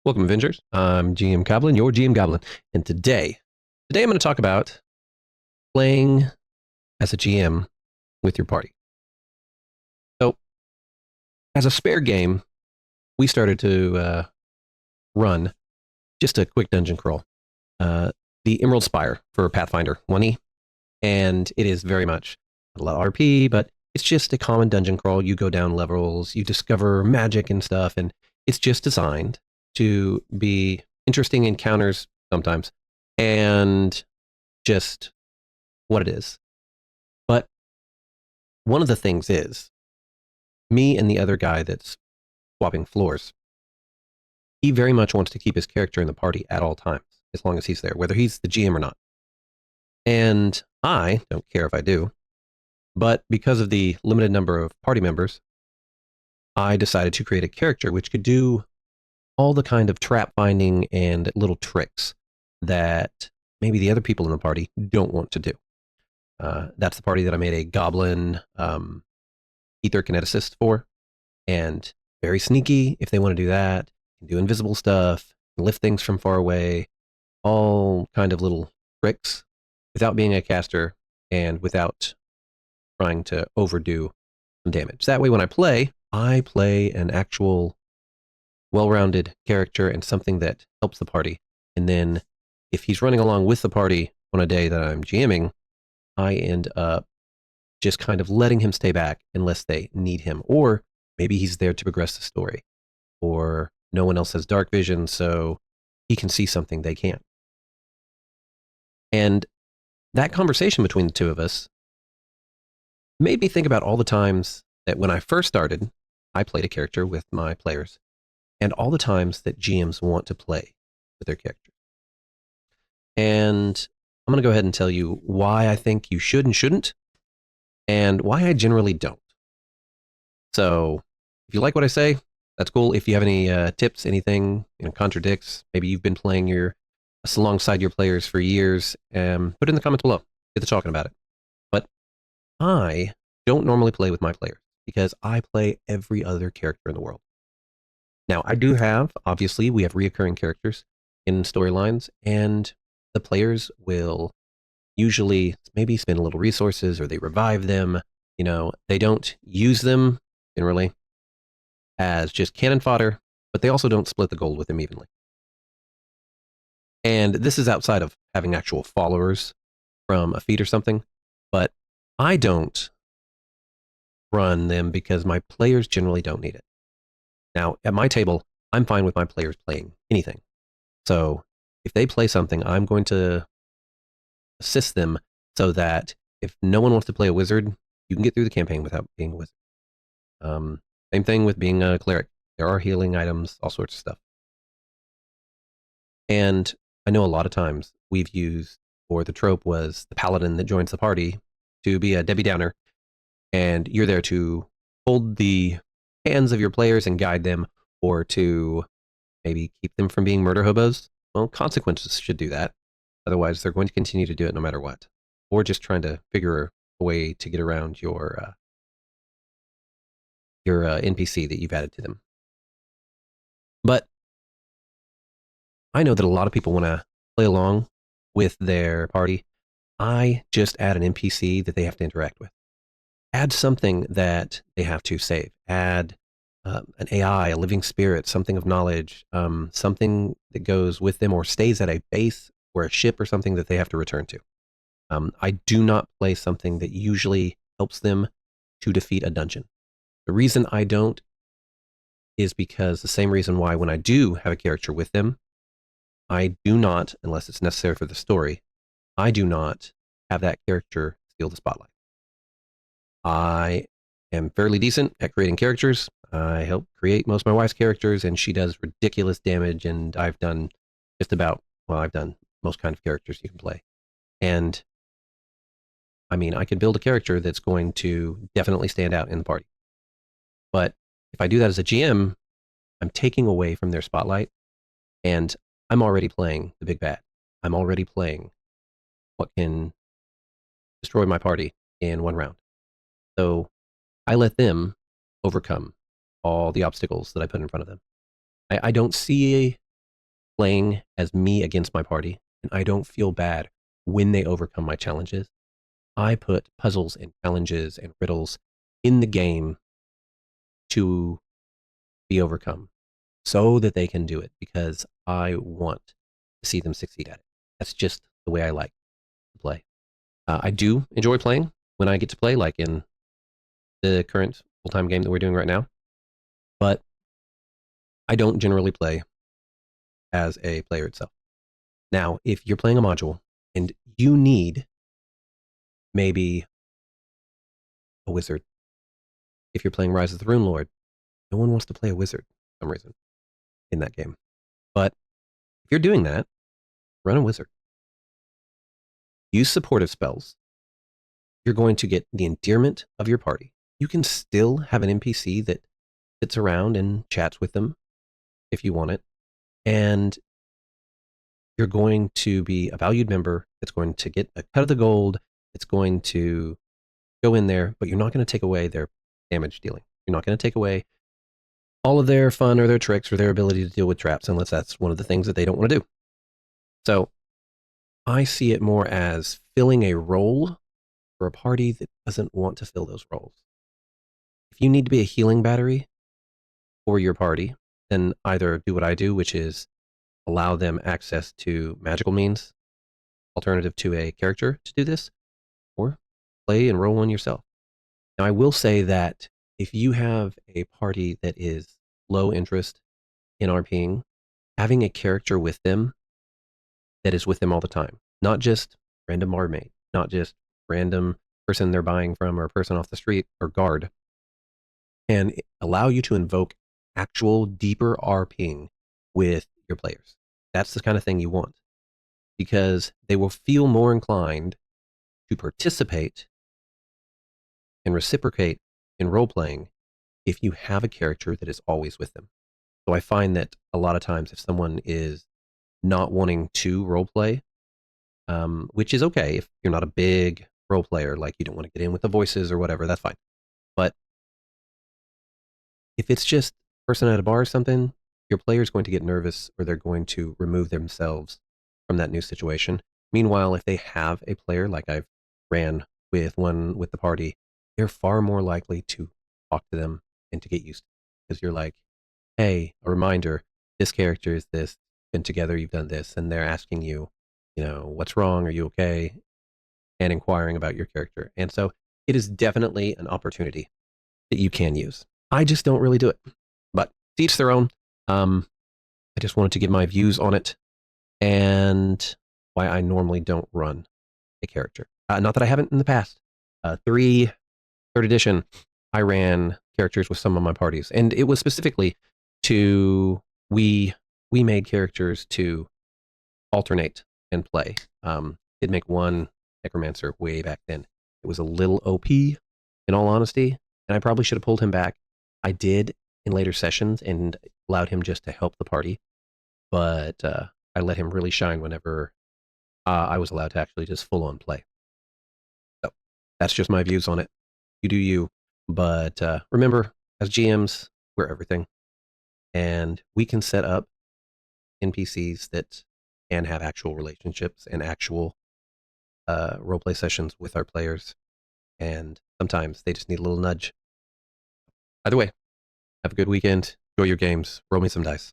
Welcome, Avengers. I'm GM Goblin, your GM Goblin, and today I'm going to talk about playing as a GM with your party. So, as a spare game, we started to run just a quick dungeon crawl, the Emerald Spire for Pathfinder 1E, and it is very much a lot of RP, but it's just a common dungeon crawl. You go down levels, you discover magic and stuff, and it's just designed to be interesting encounters sometimes, and just what it is. But one of the things is, me and the other guy that's swapping floors, he very much wants to keep his character in the party at all times, as long as he's there, whether he's the GM or not. And I don't care if I do, but because of the limited number of party members, I decided to create a character which could do all the kind of trap finding and little tricks that maybe the other people in the party don't want to do. That's the party that I made a goblin ether kineticist for, and very sneaky if they want to do that, do invisible stuff, lift things from far away, all kind of little tricks without being a caster and without trying to overdo some damage. That way when I play an actual well-rounded character and something that helps the party. And then if he's running along with the party on a day that I'm GMing, I end up just kind of letting him stay back unless they need him. Or maybe he's there to progress the story. Or no one else has dark vision, so he can see something they can't. And that conversation between the two of us made me think about all the times that when I first started, I played a character with my players, and all the times that GMs want to play with their characters. And I'm going to go ahead and tell you why I think you should and shouldn't, and why I generally don't. So if you like what I say, that's cool. If you have any tips, anything contradicts, maybe you've been playing alongside your players for years, put it in the comments below. Get to talking about it. But I don't normally play with my players because I play every other character in the world. Now, I do have, obviously, we have reoccurring characters in storylines, and the players will usually maybe spend a little resources or they revive them. They don't use them generally as just cannon fodder, but they also don't split the gold with them evenly. And this is outside of having actual followers from a feat or something, but I don't run them because my players generally don't need it. Now, at my table, I'm fine with my players playing anything. So if they play something, I'm going to assist them so that if no one wants to play a wizard, you can get through the campaign without being a wizard. Same thing with being a cleric. There are healing items, all sorts of stuff. And I know a lot of times we've used, or the trope was the paladin that joins the party to be a Debbie Downer, and you're there to hold the hands of your players and guide them, or to maybe keep them from being murder hobos. Well, consequences should do that. Otherwise, they're going to continue to do it no matter what. Or just trying to figure a way to get around your NPC that you've added to them. But I know that a lot of people want to play along with their party. I just add an NPC that they have to interact with. Add something that they have to save. Add an AI, a living spirit, something of knowledge, something that goes with them or stays at a base or a ship or something that they have to return to. I do not play something that usually helps them to defeat a dungeon. The reason I don't is because the same reason why when I do have a character with them, I do not, unless it's necessary for the story, I do not have that character steal the spotlight. I am fairly decent at creating characters. I help create most of my wife's characters, and she does ridiculous damage, and I've done most kind of characters you can play. And I mean, I could build a character that's going to definitely stand out in the party. But if I do that as a GM, I'm taking away from their spotlight, and I'm already playing the big bad. I'm already playing what can destroy my party in one round. So I let them overcome all the obstacles that I put in front of them. I don't see playing as me against my party, and I don't feel bad when they overcome my challenges. I put puzzles and challenges and riddles in the game to be overcome so that they can do it because I want to see them succeed at it. That's just the way I like to play. I do enjoy playing when I get to play, like in the current full-time game that we're doing right now, but I don't generally play as a player itself. Now, if you're playing a module and you need maybe a wizard, if you're playing Rise of the Rune Lord, no one wants to play a wizard for some reason in that game. But if you're doing that, run a wizard. Use supportive spells. You're going to get the endearment of your party. You can still have an NPC that sits around and chats with them if you want it. And you're going to be a valued member that's going to get a cut of the gold. It's going to go in there, but you're not going to take away their damage dealing. You're not going to take away all of their fun or their tricks or their ability to deal with traps unless that's one of the things that they don't want to do. So I see it more as filling a role for a party that doesn't want to fill those roles. If you need to be a healing battery for your party, then either do what I do, which is allow them access to magical means, alternative to a character to do this, or play and roll one yourself. Now, I will say that if you have a party that is low interest in RPing, having a character with them that is with them all the time, not just random barmaid, not just random person they're buying from or a person off the street or guard, can allow you to invoke actual deeper RPing with your players. That's the kind of thing you want because they will feel more inclined to participate and reciprocate in role playing if you have a character that is always with them. So I find that a lot of times if someone is not wanting to role play, which is okay if you're not a big role player, like you don't want to get in with the voices or whatever, that's fine. But if it's just a person at a bar or something, your player is going to get nervous or they're going to remove themselves from that new situation. Meanwhile, if they have a player like I've ran with one with the party, they're far more likely to talk to them and to get used to it because you're like, hey, a reminder, this character is this, and together you've done this, and they're asking you, what's wrong? Are you okay? And inquiring about your character. And so it is definitely an opportunity that you can use. I just don't really do it, but to each their own. I just wanted to give my views on it and why I normally don't run a character. Not that I haven't in the past. Third edition, I ran characters with some of my parties, and it was specifically to we made characters to alternate and play. Did make one necromancer way back then. It was a little OP, in all honesty, and I probably should have pulled him back. I did in later sessions and allowed him just to help the party, but I let him really shine whenever I was allowed to actually just full on play. So that's just my views on it. You do you, but remember, as GMs, we're everything, and we can set up NPCs that can have actual relationships and actual roleplay sessions with our players, and sometimes they just need a little nudge. Either way, have a good weekend. Enjoy your games. Roll me some dice.